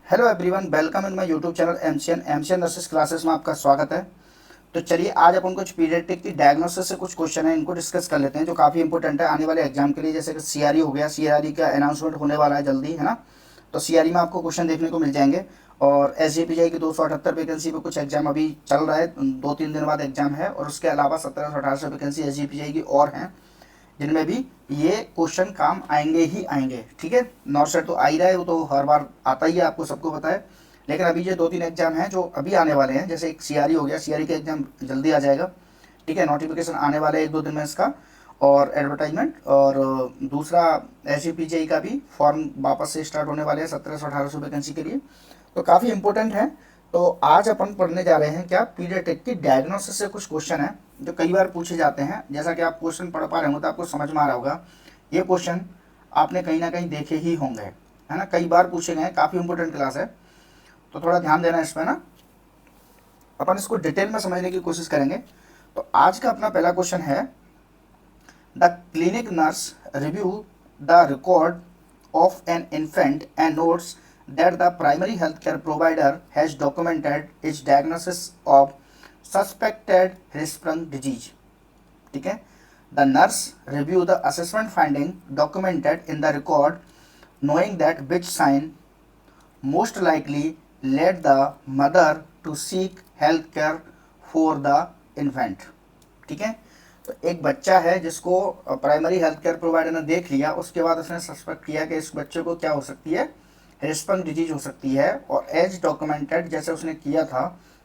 Hello everyone, welcome in my YouTube channel MCN nurses classes में आपका स्वागत है। तो चलिए आज अपन कुछ पीडियाट्रिक की डायग्नोसिस से कुछ क्वेश्चन है, इनको डिस्कस कर लेते हैं जो काफ़ी इंपॉर्टेंट है आने वाले एग्जाम के लिए। जैसे कि सीआरई हो गया, सीआरई का अनाउंसमेंट होने वाला है जल्दी, है ना। तो सीआरई में आपको क्वेश्चन देखने को मिल जाएंगे। और एसजीपीजीआई की 278 वैकेंसी पे कुछ एग्जाम अभी चल रहा है, 2-3 दिन बाद एग्जाम है। और उसके अलावा 1700-1800 वैकेंसी एसजीपीजीआई की और हैं, जिनमें भी ये क्वेश्चन काम आएंगे ही आएंगे। ठीक है, नॉर्थ सेट तो आ ही रहा है, वो तो हर बार आता ही है, आपको सबको पता है। लेकिन अभी ये 2-3 एग्जाम हैं जो अभी आने वाले हैं। जैसे एक सीआरई हो गया, सीआरई का एग्जाम जल्दी आ जाएगा। ठीक है, नोटिफिकेशन आने वाले हैं 1-2 दिन में इसका, और एडवर्टाइजमेंट। और दूसरा एसजीपीजीआई का भी फॉर्म वापस से स्टार्ट होने वाले हैं 1700-1800 वैकेंसी के लिए। तो काफ़ी इंपॉर्टेंट है। तो आज अपन पढ़ने जा रहे हैं क्या, पीडियाट्रिक की डायग्नोसिस से कुछ क्वेश्चन है जो कई बार पूछे जाते हैं। जैसा कि आप क्वेश्चन पढ़ पा रहे हो तो आपको समझ में आ रहा होगा, ये क्वेश्चन आपने कहीं ना कहीं देखे ही होंगे, है ना। कई बार पूछे गए, काफ़ी इंपॉर्टेंट क्लास है, तो थोड़ा ध्यान देना इसमें ना। अपन इसको डिटेल में समझने की कोशिश करेंगे। तो आज का अपना पहला क्वेश्चन है, the clinic nurse review the record of an infant and notes that the primary healthcare provider has documented its diagnosis of suspected Hirschsprung disease. ठीक है, the nurse review the assessment finding documented in the record, knowing that which sign most likely led the mother to seek health care for the infant. ठीक है, तो एक बच्चा है जिसको primary health care provider ने देख लिया, उसके बाद उसने सस्पेक्ट किया कि इस बच्चे को क्या हो सकती है, हिरस्पंग डिजीज हो सकती है। और एज डॉक्यूमेंटेड जैसे उसने किया था,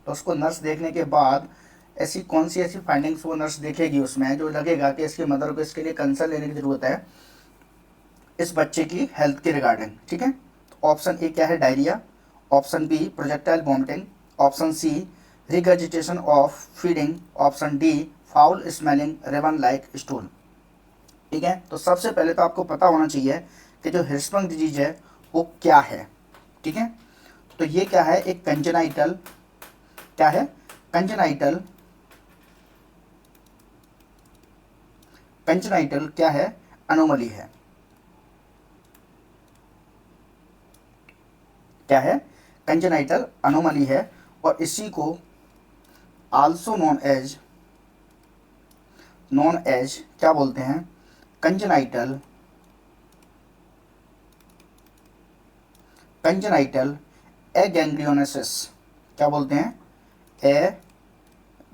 तो उसको नर्स देखने के बाद ऐसी कौन सी ऐसी फाइंडिंग्स वो नर्स देखेगी उसमें जो लगेगा कि इसकी मदर को इसके लिए कंसर्न लेने की ज़रूरत है इस बच्चे की हेल्थ के रिगार्डिंग। ठीक है, तो ऑप्शन ए क्या है, diarrhoea. Option B projectile vomiting. Option C regurgitation of feeding. Option D foul smelling ribbon like stool. ठीक है, तो सबसे पहले तो आपको पता होना चाहिए कि जो हिरस्पंग डिजीज है वो क्या है। ठीक है, तो ये क्या है, एक कंजेनाइटल, क्या है, कंजेनाइटल, कंजेनाइटल क्या है, अनोमली है। क्या है, कंजेनाइटल अनोमली है। और इसी को आल्सो नॉन एज क्या बोलते हैं, कंजेनाइटल, कंजेनाइटल एगैंग्लियोनेसिस। क्या बोलते हैं,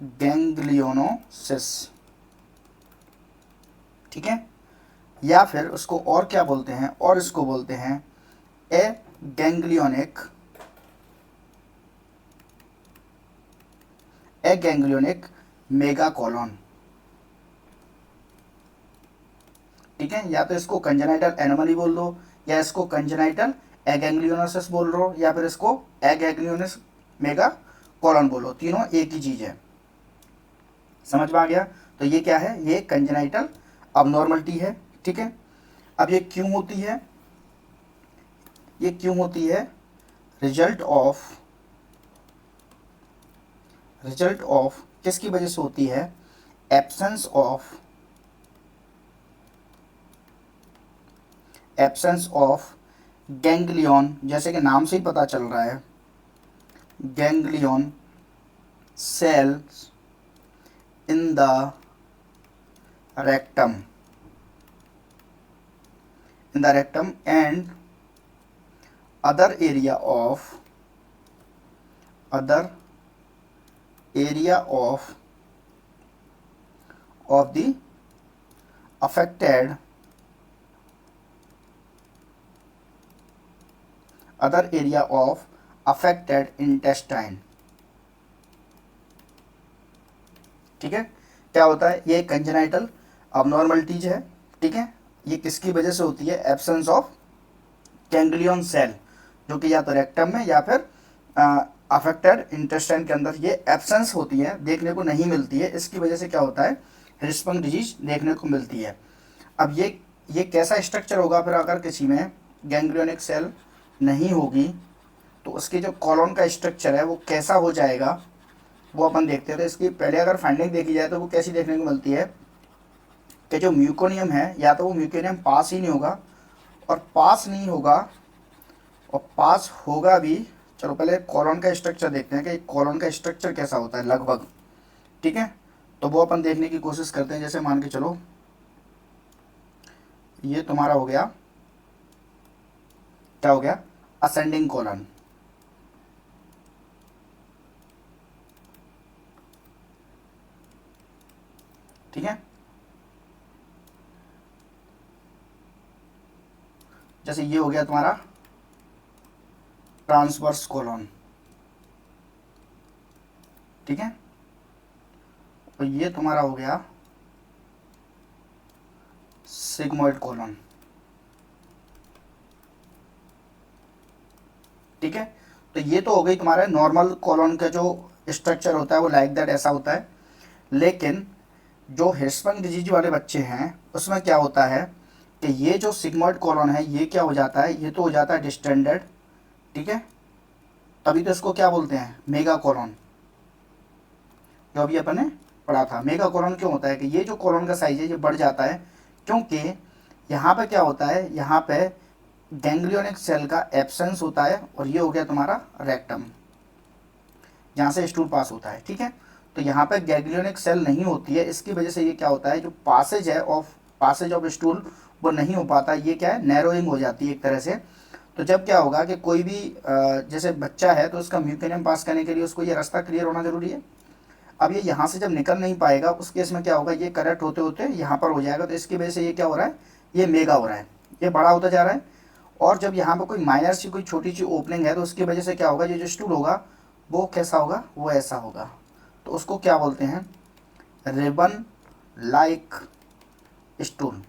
एगैंग्लियोनोसिस। ठीक है, या फिर उसको और क्या बोलते हैं, और इसको बोलते हैं एगैंग्लियोनिक, एगैंग्लियोनिक मेगाकोलॉन। ठीक है, या तो इसको कंजेनाइटल एनोमली बोल दो, या इसको कंजेनाइटल एगैंग्लियोनोसिस बोल रहे हो, या फिर इसको एगैंग्लियोनिस मेगा कॉलन बोलो, तीनों एक ही चीज है। समझ में आ गया। तो ये क्या है, ये कंजेनाइटल अबनॉर्मलिटी है। ठीक है, अब ये क्यों होती है, ये क्यों होती है, रिजल्ट ऑफ किसकी वजह से होती है, एब्सेंस ऑफ गैंग्लियन, जैसे कि नाम से ही पता चल रहा है, ganglion cells in the rectum, and other area of the affected intestine। ठीक है, क्या होता है, ये कंजेनाइटल अबनॉर्मलिटीज है। ठीक है, ये किसकी वजह से होती है, एब्सेंस ऑफ गैंग्लियन सेल, जो कि या तो रेक्टम में या फिर अफेक्टेड इंटेस्टाइन के अंदर ये एब्सेंस होती है, देखने को नहीं मिलती है। इसकी वजह से क्या होता है, हिरस्पंग डिजीज देखने को मिलती है। अब ये कैसा स्ट्रक्चर होगा फिर, अगर किसी में गैंग्लियोनिक सेल नहीं होगी तो उसके जो कॉलोन का स्ट्रक्चर है वो कैसा हो जाएगा, वो अपन देखते हैं। तो इसकी पहले अगर फाइंडिंग देखी जाए तो वो कैसी देखने को मिलती है कि जो म्यूकोनियम है, या तो वो म्यूकोनियम पास ही नहीं होगा, और पास नहीं होगा और पास होगा भी। चलो पहले कॉलोन का स्ट्रक्चर देखते हैं कि कॉलोन का स्ट्रक्चर कैसा होता है लगभग, ठीक है। तो वो अपन देखने की कोशिश करते हैं। जैसे मान के चलो ये तुम्हारा हो गया, क्या हो गया, असेंडिंग कॉलन, ठीक है। जैसे ये हो गया तुम्हारा ट्रांसवर्स कॉलन, ठीक है। और ये तुम्हारा हो गया सिग्मोइड कॉलन, ठीक है। तो ये तो हो गई तुम्हारे नॉर्मल कॉलन का जो स्ट्रक्चर होता है वो लाइक दैट ऐसा होता है। लेकिन जो हिस्पैनिक डिजीज वाले बच्चे हैं उसमें क्या होता है कि ये जो सिग्मोइड कॉलन है ये क्या हो जाता है, ये तो हो जाता है डिस्टेंडेड, ठीक है। तभी तो इसको क्या बोलते हैं, मेगा कॉलन, जो अभी अपन ने पढ़ा था। मेगा कॉलन क्यों होता है कि ये जो कॉलन का साइज है ये बढ़ जाता है, क्योंकि यहाँ पे क्या होता है, यहाँ पे गैंग्लियोनिक सेल का एब्सेंस होता है। और ये हो गया तुम्हारा रेक्टम, जहाँ से स्टूल पास होता है, ठीक है। तो यहाँ पे गैंग्लियोनिक सेल नहीं होती है, इसकी वजह से ये क्या होता है, जो पासेज ऑफ स्टूल वो नहीं हो पाता। ये क्या है, नैरोइंग हो जाती है एक तरह से। तो जब क्या होगा कि कोई भी जैसे बच्चा है तो उसका म्यूकेनियम पास करने के लिए उसको ये रास्ता क्लियर होना जरूरी है। अब ये यहाँ से जब निकल नहीं पाएगा उस केस में क्या होगा, ये करेक्ट होते होते यहाँ पर हो जाएगा। तो इसकी वजह से ये क्या हो रहा है, ये मेगा हो रहा है, ये बड़ा होता जा रहा है। और जब यहाँ पर कोई माइनर सी कोई छोटी सी ओपनिंग है तो उसकी वजह से क्या होगा, ये जो स्टूल होगा वो कैसा होगा, वो ऐसा होगा। तो उसको क्या बोलते हैं, रिबन लाइक स्टूल,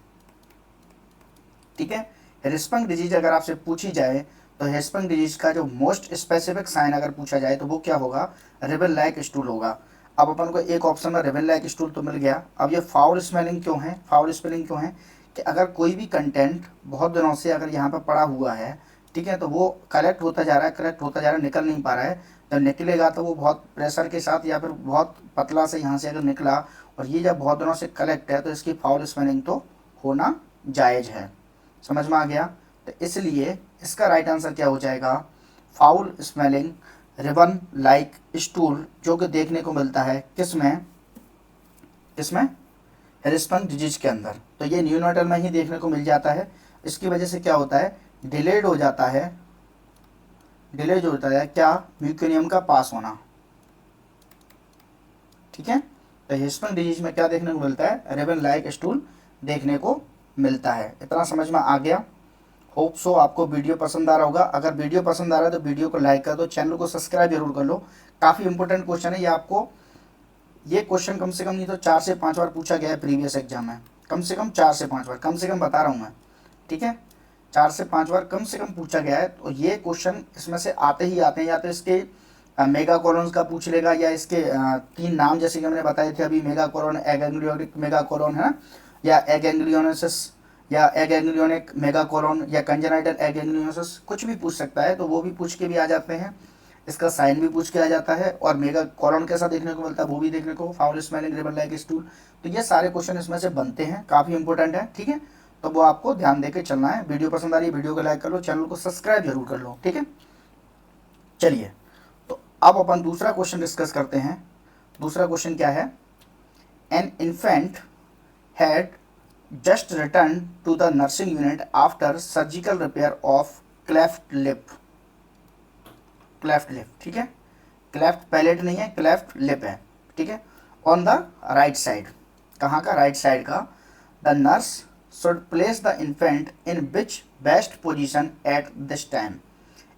ठीक है। हिस्पैनिक डिजीज अगर आपसे पूछी जाए तो हिस्पैनिक डिजीज का जो मोस्ट स्पेसिफिक साइन अगर पूछा जाए तो वो क्या होगा, रिबन लाइक स्टूल होगा। अब अपन को एक ऑप्शन में रिबन लाइक स्टूल तो मिल गया। अब ये फाउल स्मेलिंग क्यों है, फाउल स्मेलिंग क्यों है कि अगर कोई भी कंटेंट बहुत दिनों से अगर यहाँ पर पड़ा हुआ है, ठीक है, तो वो कलेक्ट होता जा रहा है, कलेक्ट होता जा रहा है, निकल नहीं पा रहा है। जब निकलेगा तो वो बहुत प्रेशर के साथ या फिर बहुत पतला से यहाँ से अगर निकला और ये जब बहुत दिनों से कलेक्ट है तो इसकी फाउल स्मेलिंग तो होना जायज़ है। समझ में आ गया। तो इसलिए इसका राइट आंसर क्या हो जाएगा, foul smelling ribbon like stool, जो कि देखने को मिलता है किसमें, किसमें, हिस्पैनिक डिजीज के अंदर। तो ये न्यूनाटल में ही देखने को मिल जाता है। इसकी वजह से क्या होता है, डिलेड हो जाता है, डिलेड होता है क्या, म्यूकेनियम का पास होना, ठीक है। तो हिस्पैनिक डिजीज में क्या देखने को मिलता है, रिबन लाइक स्टूल देखने को मिलता है। इतना समझ में आ गया। होप सो आपको वीडियो पसंद आ रहा होगा। अगर वीडियो पसंद आ रहा है तो वीडियो को लाइक कर दो, चैनल को सब्सक्राइब जरूर कर लो। काफ़ी इंपॉर्टेंट क्वेश्चन है ये। आपको ये क्वेश्चन कम से कम नहीं तो 4 से 5 बार पूछा गया है प्रीवियस एग्जाम में, कम से कम 4 से 5 बार, कम से कम बता रहा हूँ मैं, ठीक है। 4 से 5 बार कम से कम पूछा गया है। तो ये क्वेश्चन इसमें से आते ही आते हैं। या तो इसके मेगा कॉलोन्स का पूछ लेगा, या इसके 3 नाम जैसे कि हमने बताए थे अभी, मेगा कॉलोन, एगेंग्लियोनिक मेगा कॉलोन है ना, या एगेंग्लियोनेसिस, या एगेंग्लियोनिक मेगा कॉलोन, या कंजेनाइटल एगेंग्लियोनेसिस, कुछ भी पूछ सकता है। तो वो भी पूछ के भी आ जाते हैं, इसका साइन भी पूछ के आ जाता है, और मेगा कॉलोन कैसा देखने को मिलता है वो भी देखने को, foul smelling ribbon like stool. तो ये सारे क्वेश्चन इसमें से बनते हैं, काफ़ी इंपॉर्टेंट है, ठीक है। तो वो आपको ध्यान देके चलना है। वीडियो पसंद आ रही है वीडियो को लाइक कर लो, चैनल को सब्सक्राइब जरूर कर लो, ठीक है। चलिए, तो अब अपन दूसरा क्वेश्चन डिस्कस करते हैं। दूसरा क्वेश्चन क्या है, an infant had just return to the nursing unit after surgical repair of cleft lip, cleft lip, ठीक है। क्लेफ्ट पैलेट नहीं है, क्लेफ्ट लिप है, ठीक है। ऑन द राइट साइड, कहाँ का, राइट साइड का। The nurse should place the infant in which best position at this time.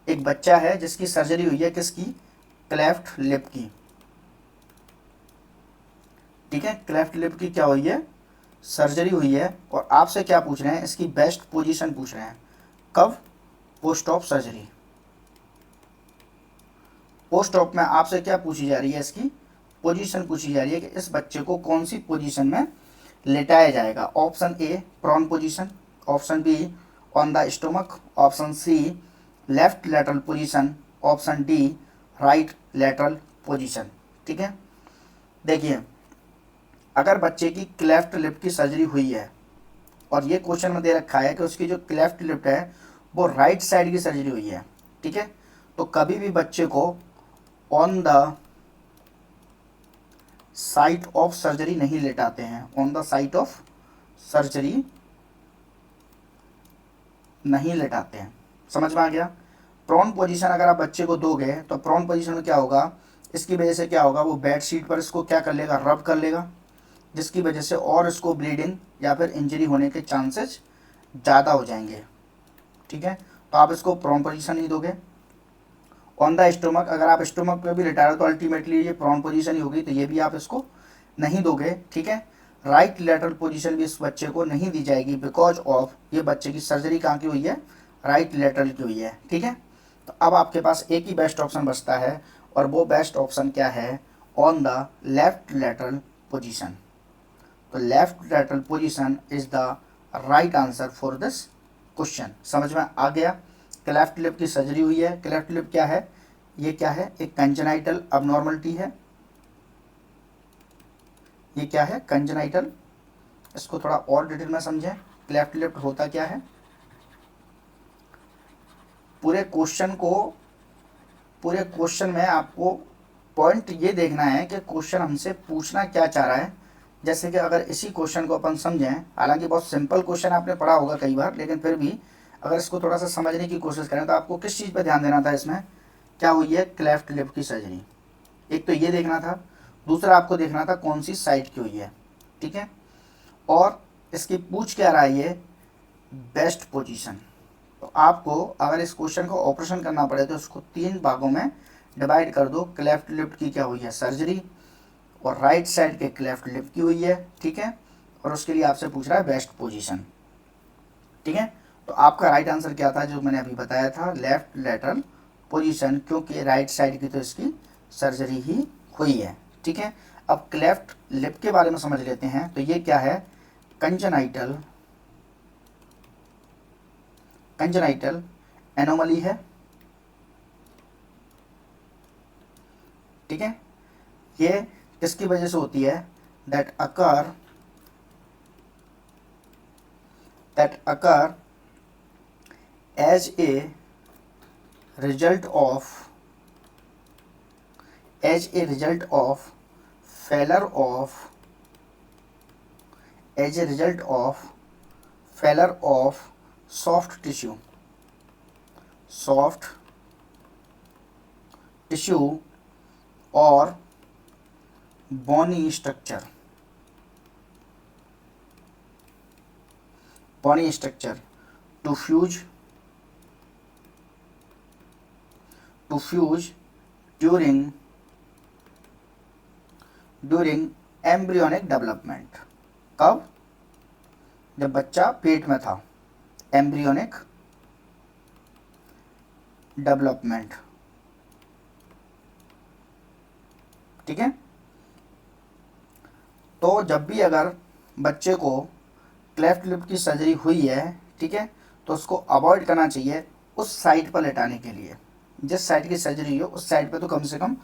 एक बच्चा है जिसकी सर्जरी हुई है, किसकी, क्लेफ्ट लिप की, ठीक है। क्लेफ्ट लिप की क्या हुई है, सर्जरी हुई है। और आपसे क्या पूछ रहे हैं, इसकी बेस्ट पोजीशन पूछ रहे हैं, कब, post of surgery. Post op में आपसे क्या पूछी जा रही है, इसकी पोजीशन पूछी जा रही है कि इस बच्चे को कौन सी पोजीशन में लेटाया जाएगा। Option A prone position, option B on the stomach, option C left lateral position, option D right lateral position, ठीक है। देखिए, अगर बच्चे की क्लेफ्ट लिप की सर्जरी हुई है और ये क्वेश्चन में दे रखा है कि उसकी जो क्लेफ्ट लिप है वो राइट साइड की सर्जरी हुई है, ठीक है। तो कभी भी बच्चे को on the site of surgery नहीं लेटाते हैं, on the site of surgery नहीं लेटाते हैं। समझ में आ गया। प्रोन पोजीशन अगर आप बच्चे को दोगे तो प्रोन पोजीशन में क्या होगा, इसकी वजह से क्या होगा, वो बेड शीट पर इसको क्या कर लेगा, रब कर लेगा, जिसकी वजह से और इसको ब्लीडिंग या फिर इंजरी होने के चांसेस ज़्यादा हो जाएंगे। ठीक है, तो आप इसको प्रोन पोजीशन ही दोगे। ऑन द स्टोमक, अगर आप स्टोमक पे भी लेटा रहे हो तो अल्टीमेटली ये प्रोन पोजीशन ही होगी, तो ये भी आप इसको नहीं दोगे। ठीक है, राइट लेटरल पोजीशन भी इस बच्चे को नहीं दी जाएगी, बिकॉज ऑफ ये बच्चे की सर्जरी कहाँ की हुई है, राइट लेटरल की हुई है। ठीक है, तो अब आपके पास एक ही बेस्ट ऑप्शन बचता है, और वो बेस्ट ऑप्शन क्या है, on the left lateral position. तो left lateral position is the right answer for this question. समझ में आ गया। क्लेफ्ट लिप की सर्जरी हुई है। क्लेफ्ट लिप क्या है, ये क्या है, एक कंजेनाइटल अबनॉर्मलिटी है। ये क्या है, कंजेनाइटल। इसको थोड़ा और डिटेल में समझें, क्लेफ्ट लिप होता क्या है। पूरे क्वेश्चन में आपको पॉइंट ये देखना है कि क्वेश्चन हमसे पूछना क्या चाह रहा है। जैसे कि अगर इसी क्वेश्चन को अपन समझें, हालांकि बहुत सिंपल क्वेश्चन आपने पढ़ा होगा कई बार, लेकिन फिर भी अगर इसको थोड़ा सा समझने की कोशिश करें तो आपको किस चीज़ पर ध्यान देना था, इसमें क्या हुई है, क्लेफ्ट लिप की सर्जरी। एक तो ये देखना था, दूसरा आपको देखना था कौन सी साइड की हुई है। ठीक है, और इसकी पूछ क्या रहा है, ये बेस्ट पोजीशन। तो आपको अगर इस क्वेश्चन को ऑपरेशन करना पड़े तो उसको 3 भागों में डिवाइड कर दो। क्लेफ्ट लिप की क्या हुई है, सर्जरी, और राइट साइड के क्लेफ्ट लिप की हुई है। ठीक है, और उसके लिए आपसे पूछ रहा है बेस्ट पोजीशन। ठीक है, तो आपका राइट आंसर क्या था, जो मैंने अभी बताया था, लेफ्ट लेटरल पोजीशन, क्योंकि राइट साइड की तो इसकी सर्जरी ही हुई है। ठीक है, अब क्लेफ्ट लिप के बारे में समझ लेते हैं। तो ये क्या है, कंजेनाइटल एनोमली है। ठीक है, ये किसकी वजह से होती है, that occur as a result of failure of soft tissue or bony structure to fuse during embryonic development। कब, जब बच्चा पेट में था, एम्ब्रियोनिक डेवलपमेंट। ठीक है, तो जब भी अगर बच्चे को क्लेफ्ट लिप की सर्जरी हुई है, ठीक है, तो उसको अवॉइड करना चाहिए उस साइड पर लेटाने के लिए, जिस साइड की सर्जरी हो उस साइड पे तो कम से कम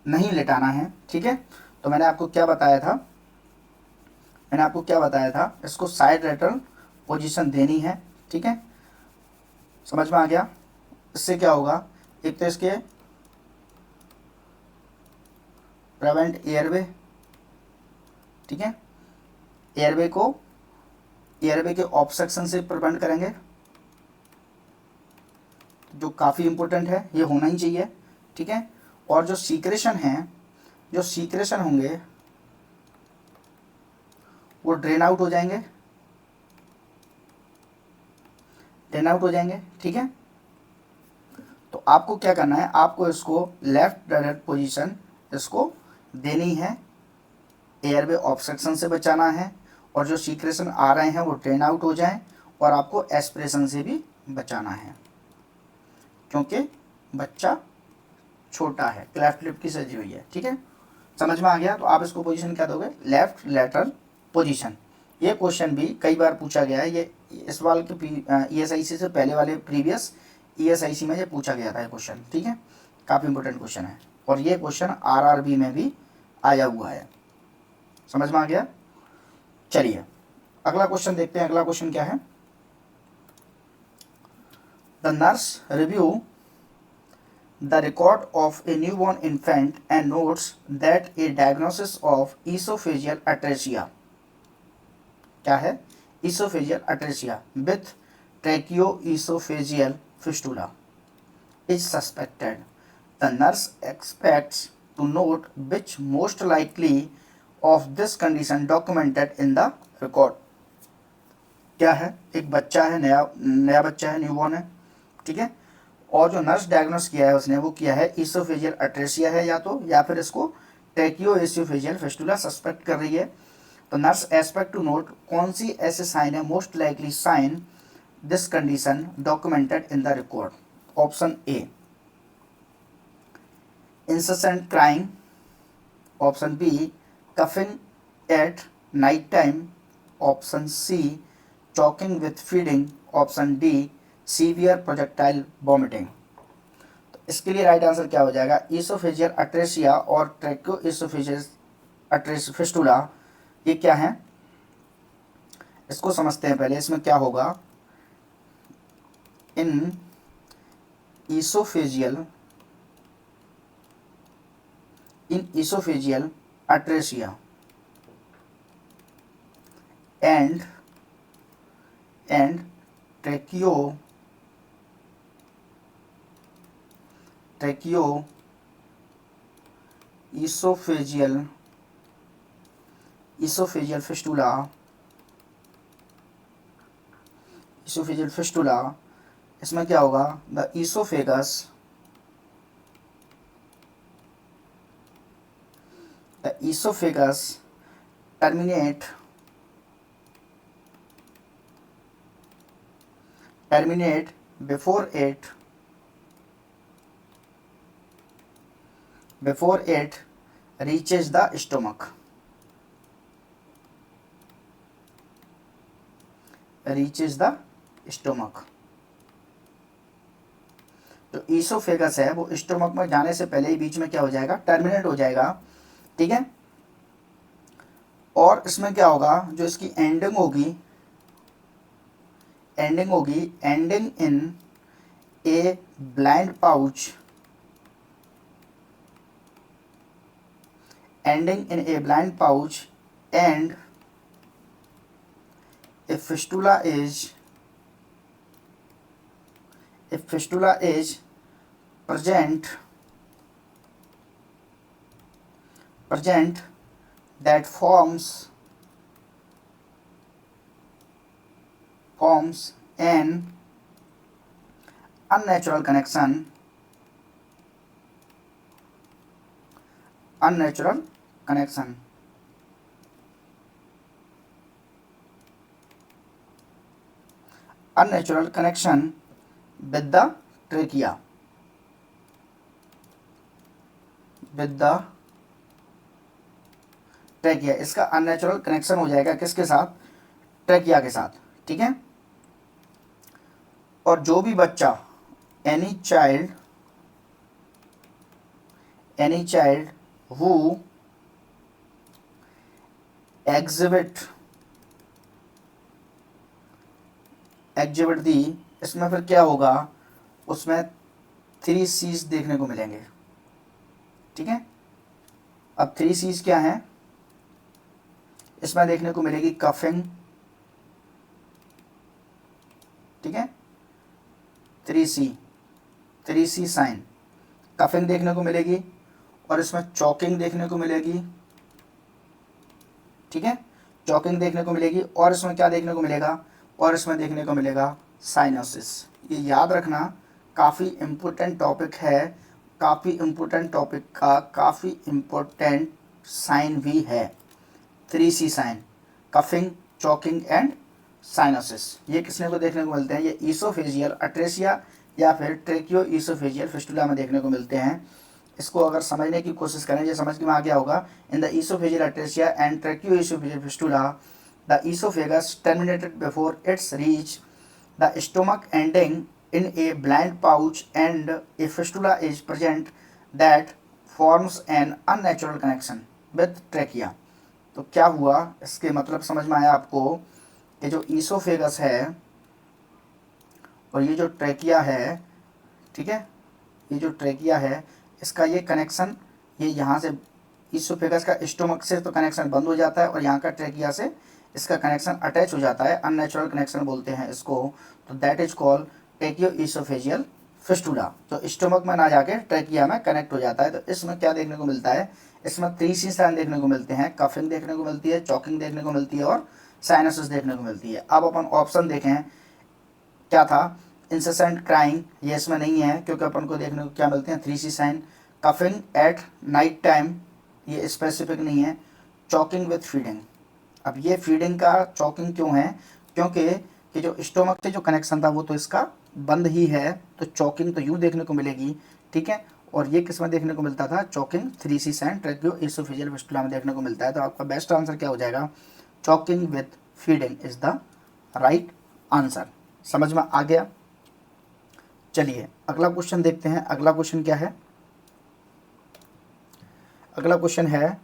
नहीं लेटाना है। ठीक है, तो मैंने आपको क्या बताया था, इसको साइड लेटरल पोजीशन देनी है। ठीक है, समझ में आ गया। इससे क्या होगा, एक तो इसके प्रिवेंट एयरवे। ठीक है, एयरवे के ऑब्स्ट्रक्शन से प्रिवेंट करेंगे, जो काफ़ी इंपॉर्टेंट है, ये होना ही चाहिए। ठीक है, और जो सीक्रेशन होंगे वो ड्रेन आउट हो जाएंगे। ठीक है, तो आपको क्या करना है, आपको इसको लेफ्ट डायरेक्ट पोजीशन इसको देनी है, एयरवे ऑब्स्ट्रक्शन से बचाना है, और जो सीक्रेशन आ रहे हैं वो ड्रेन आउट हो जाएं, और आपको एस्पिरेशन से भी बचाना है, क्योंकि बच्चा छोटा है, क्लेफ्ट लिप की सर्जरी हुई है। ठीक है, समझ में आ गया। तो आप इसको पोजीशन क्या दोगे, लेफ्ट लेटरल पोजीशन। ये क्वेश्चन भी कई बार पूछा गया है, ये इस वाल के ESIC से पहले वाले प्रीवियस ESIC में ये पूछा गया था ये क्वेश्चन। ठीक है, काफ़ी इंपॉर्टेंट क्वेश्चन है, और ये क्वेश्चन RRB में भी आया हुआ है। समझ में आ गया। चलिए अगला क्वेश्चन देखते हैं। अगला क्वेश्चन क्या है, the nurse review the record of a newborn infant and notes that a diagnosis of esophageal atresia, क्या है, esophageal atresia with tracheoesophageal fistula is suspected. The nurse expects to note which most likely of this condition documented in the record. क्या है, एक बच्चा है, नया बच्चा है, न्यूबॉर्न है, ठीक है, और जो नर्स डायग्नोस किया है उसने वो किया है ईसोफेजियल अट्रेसिया है या फिर इसको ट्रैकियोएसोफेजियल फिस्टुला सस्पेक्ट कर रही है। तो नर्स एक्सपेक्ट टू नोट कौन सी ऐसे साइन है, most likely sign this condition documented in the record. Option A incessant crying, option B coughing at night time, option C choking with feeding, option D severe projectile vomiting। तो इसके लिए right answer क्या हो जाएगा, oesophageal अट्रेसिया और ट्रैकियोएसोफेजियल अट्रेसिया fistula ये क्या है, इसको समझते हैं पहले। इसमें क्या होगा, इन esophageal atresia and tracheoesophageal fistula, इसमें क्या होगा, the esophagus terminate before it reaches the stomach, तो ईसोफेगस है वो स्टोमक में जाने से पहले ही बीच में क्या हो जाएगा, टर्मिनेट हो जाएगा, ठीक है। और इसमें क्या होगा, जो इसकी एंडिंग होगी ending in a blind pouch, and if fistula is present that forms an unnatural connection with the trachea, इसका अननेचुरल कनेक्शन हो जाएगा किसके साथ, ट्रैकिया के साथ, ठीक है। और जो भी बच्चा एनी चाइल्ड हु एग्जिबिट दी, इसमें फिर क्या होगा, उसमें 3 C's देखने को मिलेंगे, ठीक है। अब 3 C's क्या हैं, इसमें देखने को मिलेगी कफिंग, ठीक है, 3 C साइन, कफिंग देखने को मिलेगी, और इसमें चॉकिंग देखने को मिलेगी, ठीक है, चॉकिंग देखने को मिलेगी, और इसमें क्या देखने को मिलेगा, और इसमें देखने को मिलेगा साइनोसिस। ये याद रखना, काफ़ी इम्पोर्टेंट टॉपिक है, काफ़ी इम्पोर्टेंट टॉपिक का काफ़ी इम्पोर्टेंट साइन भी है। 3 C sign, coughing, choking and cyanosis, ये किसने को देखने को मिलते हैं, ये ईसोफेजियल अट्रेसिया या फिर ट्रैकियोएसोफेजियल फिस्टुला में देखने को मिलते हैं। इसको अगर समझने की कोशिश करें, ये समझ में आ गया होगा, in the oesophageal atresia and tracheoesophageal fistula the esophagus terminated before its reach the stomach, ending in a blind pouch, and a fistula is present that forms an unnatural connection with trachea। तो क्या हुआ, इसके मतलब समझ में आया आपको कि जो ईसोफेगस है और ये जो ट्रैकिया है, ठीक है, ये जो ट्रेकिया है इसका ये कनेक्शन, ये यहाँ से ईसोफेगस का स्टोमक से तो कनेक्शन बंद हो जाता है और यहाँ का ट्रेकिया से इसका कनेक्शन अटैच हो जाता है, अननेचुरल कनेक्शन बोलते हैं इसको। तो that is called ट्रेकियो oesophageal fistula, जो स्टोमक में ना जाके ट्रेकिया में कनेक्ट हो जाता है। तो इसमें क्या देखने को मिलता है, इसमें 3 साइन देखने को मिलते हैं, कफिंग देखने को मिलती है, चॉकिंग देखने को मिलती है और साइनसिस देखने को मिलती है। अब अपन ऑप्शन देखें क्या था, इंसेसेंट क्राइंग, ये इसमें नहीं है क्योंकि अपन को देखने को क्या मिलते हैं 3 sign. Coughing at night time, ये स्पेसिफिक नहीं है। चॉकिंग विथ फीडिंग, अब ये फीडिंग का चॉकिंग क्यों है, क्योंकि कि जो स्टोमक से जो कनेक्शन था वो तो इसका बंद ही है, तो चॉकिंग तो यूँ देखने को मिलेगी, ठीक है। और ये किस में देखने को मिलता था, choking 3 sign tracheo oesophageal fistula में देखने को मिलता है। तो आपका बेस्ट आंसर क्या हो जाएगा, choking with feeding is the right answer. समझ में आ गया। चलिए अगला क्वेश्चन देखते हैं। अगला क्वेश्चन क्या है, अगला क्वेश्चन है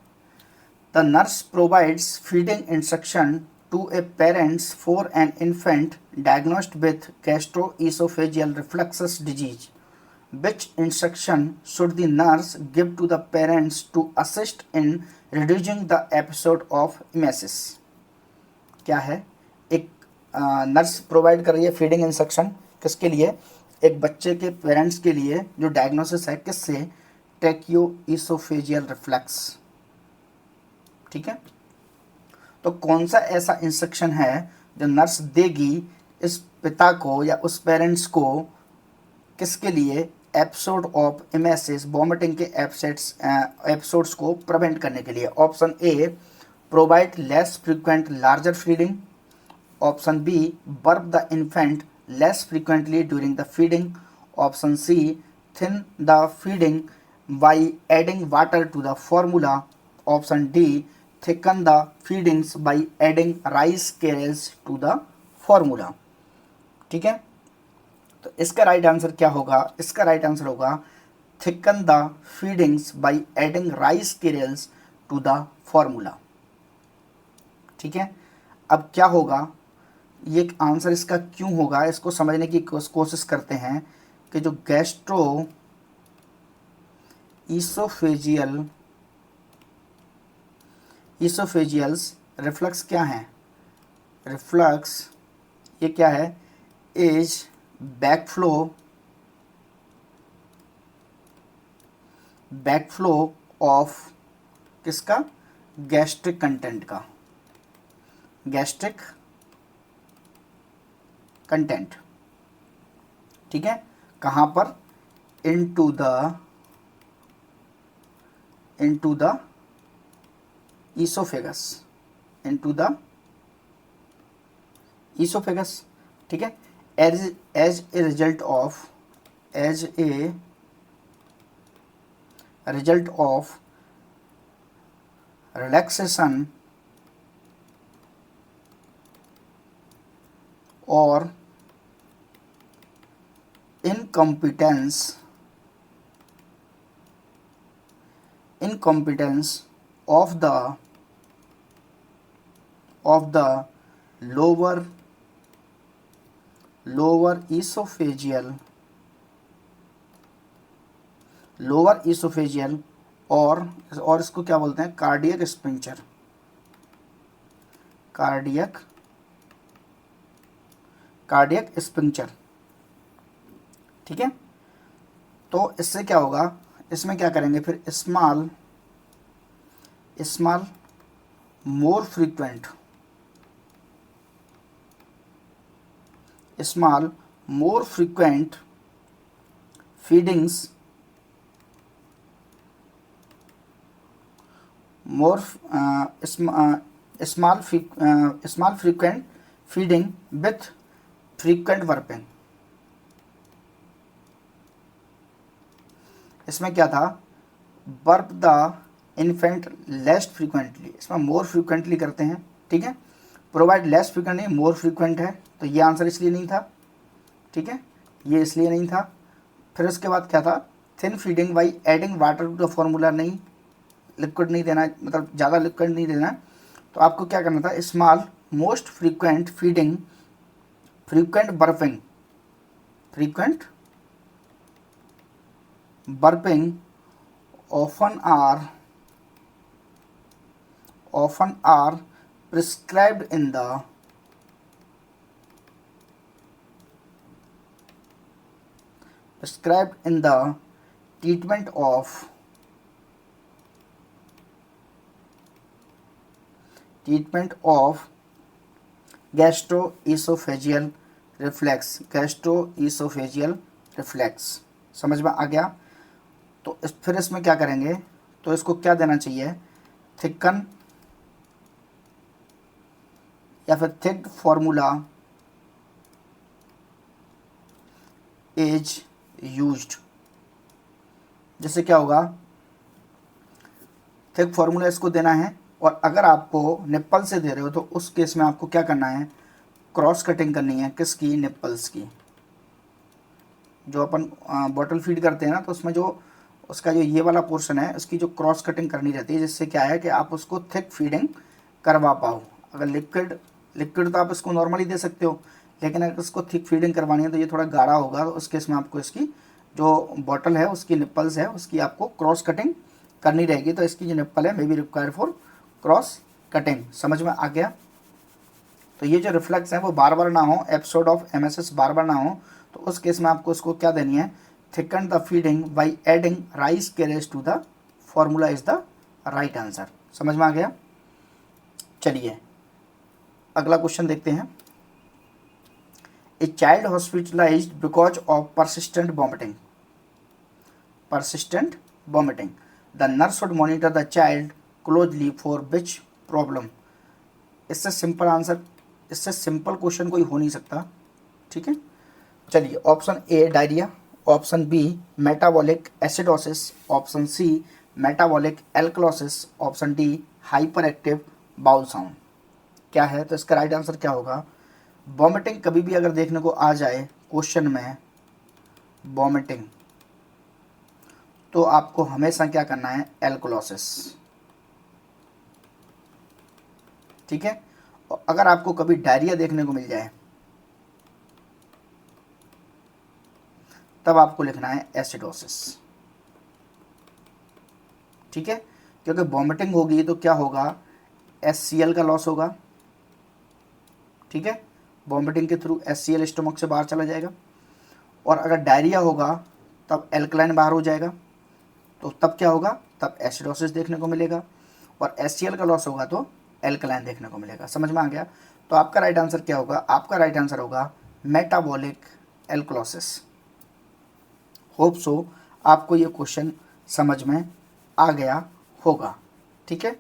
the nurse provides feeding instruction to a parents for an infant diagnosed with gastroesophageal refluxes disease, which instruction should the nurse give to the parents to assist in reducing the episode of emesis? क्या है, एक nurse provide कर रही है feeding instruction किसके लिए, एक बच्चे के पेरेंट्स के लिए जो डायग्नोसिस है किससे, ट्रेकियो ईसोफेजियल रिफ्लक्स, ठीक है। तो कौन सा ऐसा इंस्ट्रक्शन है जो नर्स देगी इस पिता को या उस पेरेंट्स को, किसके लिए, एपिसोड ऑफ इमेसिस, वॉमिटिंग के एपिसोड्स को प्रिवेंट करने के लिए। Option A, provide less frequent larger feeding. Option B, burp the infant less frequently during the feeding. Option C, thin the feeding by adding water to the formula. Option D, thicken the feedings by adding rice cereals to the formula, ठीक है। तो इसका right answer क्या होगा, इसका right answer होगा thicken the feedings bye adding rice cereals to the formula, ठीक है। अब क्या होगा, ये आंसर इसका क्यों होगा, इसको समझने की कोशिश करते हैं कि जो गैस्ट्रो ईसोफेजियल्स रिफ्लक्स क्या है, रिफ्लक्स ये क्या है, इज बैकफ्लो ऑफ किसका, गैस्ट्रिक कंटेंट का, गैस्ट्रिक कंटेंट, ठीक है। कहाँ पर, into the oesophagus, into the oesophagus, ठीक है। as a result of relaxation or incompetence of the lower esophageal और इसको क्या बोलते हैं, कार्डियक स्पिंक्चर, ठीक है। तो इससे क्या होगा, इसमें क्या करेंगे फिर, small more frequent feedings, small frequent feeding with frequent burping। इसमें क्या था, burp the infant less frequently, इसमें मोर फ्रीक्वेंटली करते हैं, ठीक है। प्रोवाइड लेस फ्रीक्वेंट नहीं, मोर फ्रीक्वेंट है, तो ये आंसर इसलिए नहीं था, ठीक है, ये इसलिए नहीं था। फिर उसके बाद क्या था, thin feeding by adding water to the formula, नहीं, लिक्विड नहीं देना, मतलब ज़्यादा लिक्विड नहीं देना, तो आपको क्या करना था, small most frequent feeding, frequent burping often are prescribed in the treatment of gastro-oesophageal reflex. समझ में आ गया। तो फिर इसमें क्या करेंगे, तो इसको क्या देना चाहिए, थिकन या फिर थिक फॉर्मूला इज यूज्ड। जैसे क्या होगा, थिक फॉर्मूला इसको देना है, और अगर आपको निप्पल से दे रहे हो तो उस केस में आपको क्या करना है, क्रॉस कटिंग करनी है। किसकी, निप्पल्स की। जो अपन बॉटल फीड करते हैं ना, तो उसमें जो उसका जो ये वाला पोर्शन है उसकी जो क्रॉस कटिंग करनी रहती है, जिससे क्या है कि आप उसको थिक फीडिंग करवा पाओ। अगर लिक्विड तो आप इसको नॉर्मली दे सकते हो, लेकिन अगर इसको थिक फीडिंग करवानी है तो ये थोड़ा गाढ़ा होगा, तो उस केस में आपको इसकी जो बॉटल है उसकी निप्पल्स है उसकी आपको क्रॉस कटिंग करनी रहेगी। तो इसकी जो निप्पल है may be required for cross cutting. समझ में आ गया। तो ये जो रिफ्लेक्स है वो बार बार ना हो, एपिसोड ऑफ एमएसएस बार बार ना हो, तो उस केस में आपको इसको क्या देनी है, thicken the feeding by adding rice carriage to the formula is the right answer. समझ में आ गया। चलिए अगला क्वेश्चन देखते हैं। A child hospitalised because of persistent vomiting. The nurse should monitor the child closely for which problem? इससे simple question कोई हो नहीं सकता। ठीक है, चलिए option A diarrhoea, option B metabolic acidosis, option C metabolic alkalosis, option D hyper active bowel sound. क्या है, तो इसका राइट आंसर क्या होगा, वॉमिटिंग कभी भी अगर देखने को आ जाए क्वेश्चन में वॉमिटिंग, तो आपको हमेशा क्या करना है, एल्कलोसिस। ठीक है, और अगर आपको कभी डायरिया देखने को मिल जाए तब आपको लिखना है एसिडोसिस। ठीक है, क्योंकि वॉमिटिंग होगी तो क्या होगा, HCl का लॉस होगा। ठीक है, वॉमिटिंग के थ्रू HCl स्टमक से बाहर चला जाएगा, और अगर डायरिया होगा तब एल्कलाइन बाहर हो जाएगा, तो तब क्या होगा, तब एसिडोसिस देखने को मिलेगा, और HCl का लॉस होगा तो एल्कलाइन देखने को मिलेगा। समझ में आ गया। तो आपका राइट आंसर क्या होगा, आपका राइट आंसर होगा मेटाबॉलिक एल्कलोसिस। होप सो आपको ये क्वेश्चन समझ में आ गया होगा। ठीक है,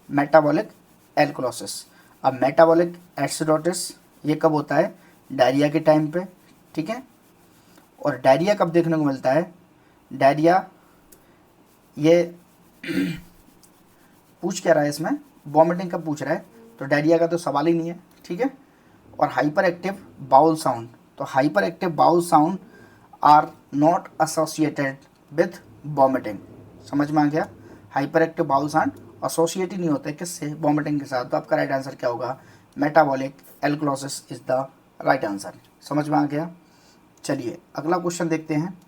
मेटाबॉलिक एल्कलोसिस। अब मेटाबॉलिक एसिडोसिस ये कब होता है, डायरिया के टाइम पे। ठीक है, और डायरिया कब देखने को मिलता है, डायरिया ये पूछ क्या रहा है इसमें, वॉमिटिंग कब पूछ रहा है, तो डायरिया का तो सवाल ही नहीं है। ठीक है, और हाइपर एक्टिव बाउल साउंड, तो hyper active bowel sound are not associated with vomiting. समझ में आ गया, hyper active bowel sound associate ही नहीं होते किससे, वॉमिटिंग के साथ। तो आपका राइट आंसर क्या होगा, metabolic alkalosis is the right answer. समझ में आ गया। चलिए अगला क्वेश्चन देखते हैं।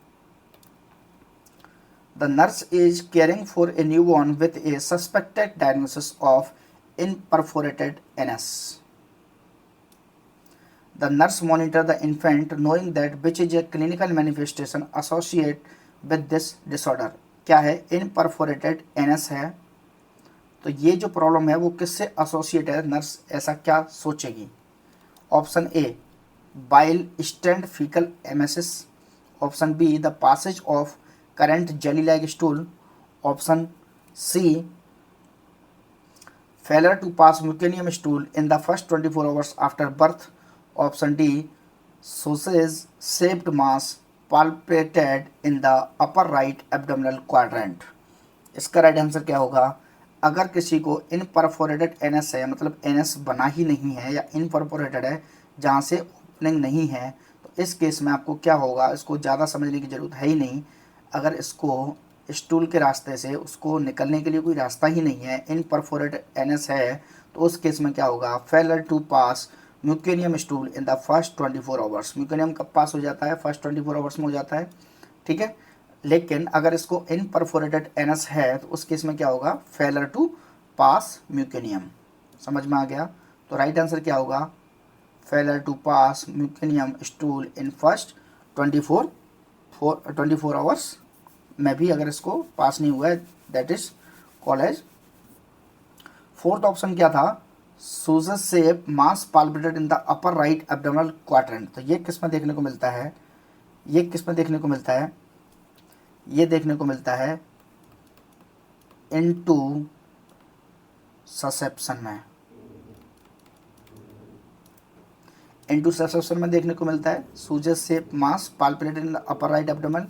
The nurse is caring for a newborn with a suspected diagnosis of imperforated anus. The nurse monitor the infant knowing that which is a clinical manifestation associated with this disorder. क्या है, imperforated anus है, तो ये जो problem है वो किससे associate है, नर्स ऐसा क्या सोचेगी। Option A bile stained faecal emesis, option B the passage of current jelly like stool, option C failure to pass meconium stool in the first 24 hours after birth, option D sausage shaped mass palpated in the upper right abdominal quadrant. इसका right answer क्या होगा, अगर किसी को इनपरफोरेटेड NS है, मतलब NS बना ही नहीं है या इनपरफोरेटेड है जहाँ से ओपनिंग नहीं है, तो इस केस में आपको क्या होगा, इसको ज़्यादा समझने की ज़रूरत है ही नहीं। अगर इसको स्टूल के रास्ते से उसको निकलने के लिए कोई रास्ता ही नहीं है, इनपरफोरेटेड एनएस है, तो उस केस में क्या होगा, failure to pass meconium stool in the first 24 hours. Meconium कब पास हो जाता है, फर्स्ट 24 आवर्स में हो जाता है। ठीक है, लेकिन अगर इसको इन परफोरेटेड एनस है तो उस केस में क्या होगा, फेलर टू पास म्यूकेनियम। समझ में आ गया? तो राइट आंसर क्या होगा, failure to pass meconium stool in first 24 hours में भी अगर इसको पास नहीं हुआ है, दैट इज कॉल्ड एज। फोर्थ ऑप्शन क्या था, sausage shape mass palpitate in the upper right abdominal quadrant. तो ये किस में देखने को मिलता है, ये किस में देखने को मिलता है, ये देखने को मिलता है इनटू ससेप्शन में, इनटू ससेप्शन में देखने को मिलता है। Sausage shape mass palpitate in the upper right abdomen,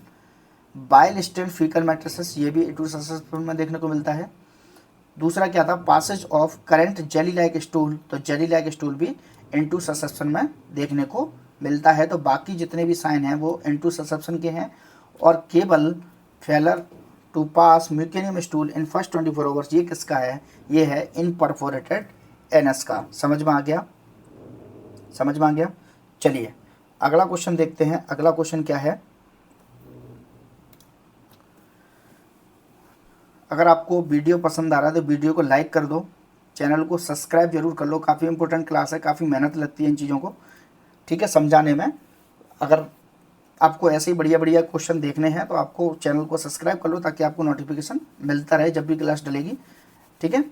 bile stain faecal matrices, ये भी इनटू ससेप्शन में देखने को मिलता है। दूसरा क्या था, passage of current jelly like stool, तो जेली लाइक स्टूल भी इनटू ससेप्शन में देखने को मिलता है। तो बाकी जितने भी साइन हैं वो इनटू ससेप्शन के हैं, और केवल failure to pass meconium stool in first 24 hours ये किसका है, ये है इन परफोरेटेड एनस का। समझ में आ गया, समझ में आ गया। चलिए अगला क्वेश्चन देखते हैं। अगला क्वेश्चन क्या है, अगर आपको वीडियो पसंद आ रहा है तो वीडियो को लाइक कर दो, चैनल को सब्सक्राइब जरूर कर लो। काफ़ी इंपॉर्टेंट क्लास है, काफ़ी मेहनत लगती है इन चीज़ों को, ठीक है, समझाने में। अगर आपको ऐसे ही बढ़िया बढ़िया क्वेश्चन देखने हैं तो आपको चैनल को सब्सक्राइब कर लो ताकि आपको नोटिफिकेशन मिलता रहे जब भी क्लास डलेगी, ठीक है।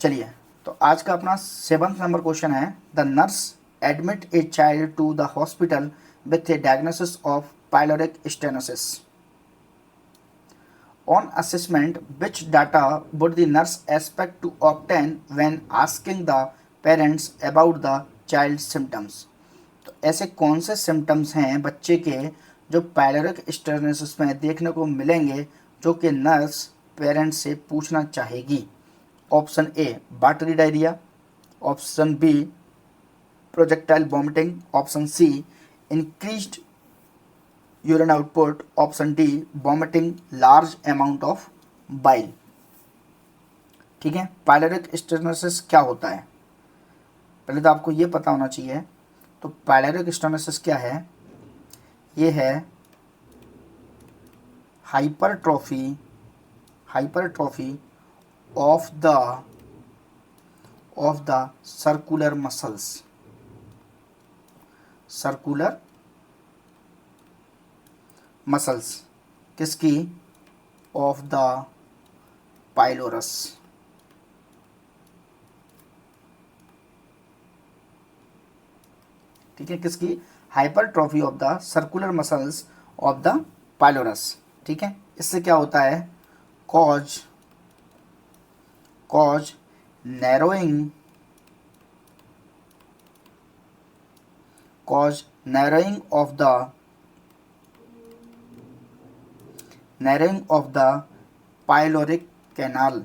चलिए तो आज का अपना 7th नंबर क्वेश्चन है, the nurse admit a child to the hospital with a diagnosis of pyloric stenosis. On assessment, which data would the nurse expect to obtain when asking the parents about the child's symptoms? तो ऐसे कौन से symptoms हैं बच्चे के जो pyloric stenosis में देखने को मिलेंगे जो कि नर्स पेरेंट्स से पूछना चाहेगी? Option A watery diarrhoea, option B projectile vomiting, option C increased urine output, option D vomiting large amount of bile. ठीक है, पाइलोरिक स्टेनोसिस क्या होता है पहले तो आपको ये पता होना चाहिए। तो पाइलोरिक स्टेनोसिस क्या है, ये है hypertrophy of the circular muscles, किसकी, ऑफ द पाइलोरस। ठीक है, किसकी, hypertrophy of the circular muscles of the pylorus. ठीक है, इससे क्या होता है, cause narrowing of the pyloric canal,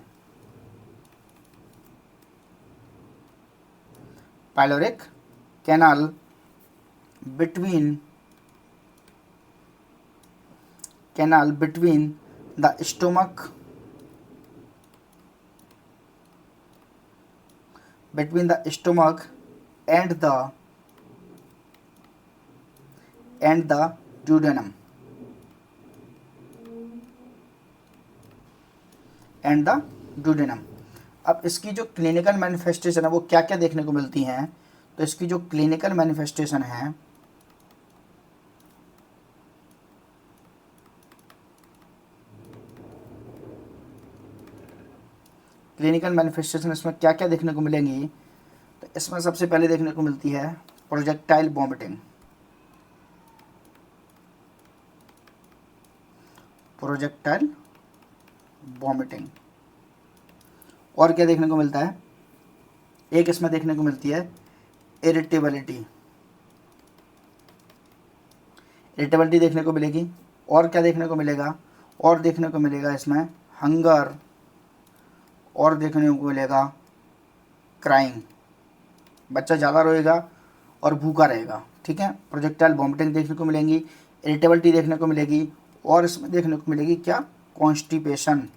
between the stomach and the duodenum अब इसकी जो क्लिनिकल मैनिफेस्टेशन है वो क्या क्या देखने को मिलती हैं, तो इसकी जो क्लिनिकल मैनिफेस्टेशन है, इसमें क्या क्या देखने को मिलेंगी, तो इसमें सबसे पहले देखने को मिलती है प्रोजेक्टाइल वॉमिटिंग, और क्या देखने को मिलता है, एक इसमें देखने को मिलती है इरिटेबिलिटी देखने को मिलेगी। और क्या देखने को मिलेगा, और देखने को मिलेगा इसमें हंगर, और देखने को मिलेगा क्राइंग, बच्चा ज़्यादा रोएगा और भूखा रहेगा। ठीक है, प्रोजेक्टाइल वॉमिटिंग देखने को मिलेंगी, इरिटेबिलिटी देखने को मिलेगी, और इसमें देखने को मिलेगी क्या, कॉन्स्टिपेशन।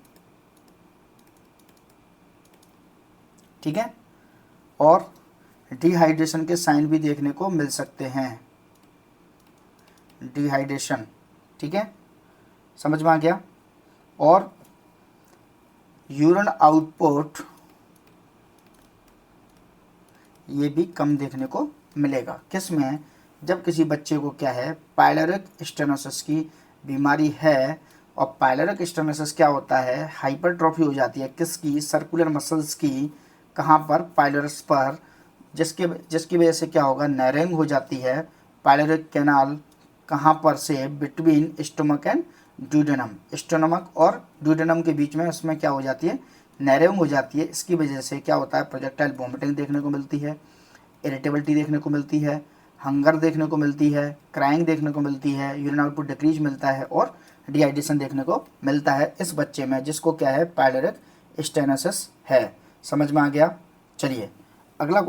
ठीक है, और डिहाइड्रेशन के साइन भी देखने को मिल सकते हैं, डिहाइड्रेशन। ठीक है, समझ में आ गया। और यूरिन आउटपुट ये भी कम देखने को मिलेगा। किस में? जब किसी बच्चे को क्या है, पाइलोरिक स्टेनोसिस की बीमारी है। और पाइलोरिक स्टेनोसिस क्या होता है, हाइपरट्रॉफी हो जाती है किसकी, सर्कुलर मसल्स की। कहाँ पर? पाइलोरस पर। जिसकी वजह से क्या होगा, नैरोइंग हो जाती है पाइलोरिक कैनाल। कहाँ पर से? Between stomach and duodenum. Stomach और ड्यूडेनम के बीच में उसमें क्या हो जाती है, नैरोइंग हो जाती है। इसकी वजह से क्या होता है, प्रोजेक्टाइल वॉमिटिंग देखने को मिलती है, इरिटेबिलिटी देखने को मिलती है, हंगर देखने को मिलती है, क्राइंग देखने को मिलती है, यूरिन आउटपुट डिक्रीज मिलता है और डिहाइड्रेशन देखने को मिलता है इस बच्चे में जिसको क्या है, पाइलोरिक स्टेनोसिस है। समझ में आ गया। चलिए अगला